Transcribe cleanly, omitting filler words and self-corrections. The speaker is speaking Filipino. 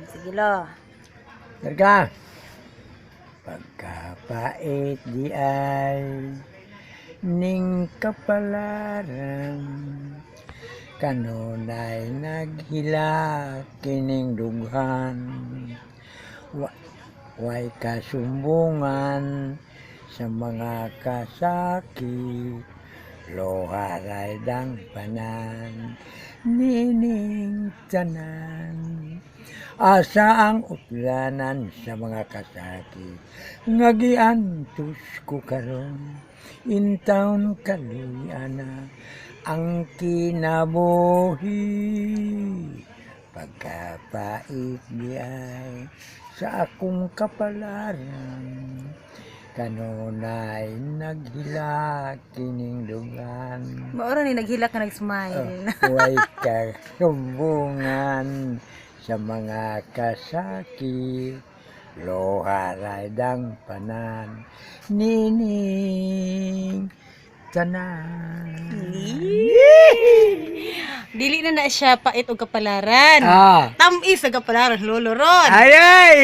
Sige lo. Darga, pagkapait di ay ning kapalaran, kanunay naghila kining dughan, way kasumbungan sa mga kasakit, loharay dang panan, nining tanan. Asa ang utlanan sa mga kasakit, ngagiantos ko karon, intaon kaluyana ang kinabuhi. Pagkapait di ay sa akong kapalaran, kanunay naghila kining dugan. Maoro ni naghilak ka nag-smile. Huwag kasumbungan sa mga kasakit, loharay dang panan, nining tanan. Dili na siya pait og kapalaran. Ah, Tamis sa kapalaran lolo ron. ay,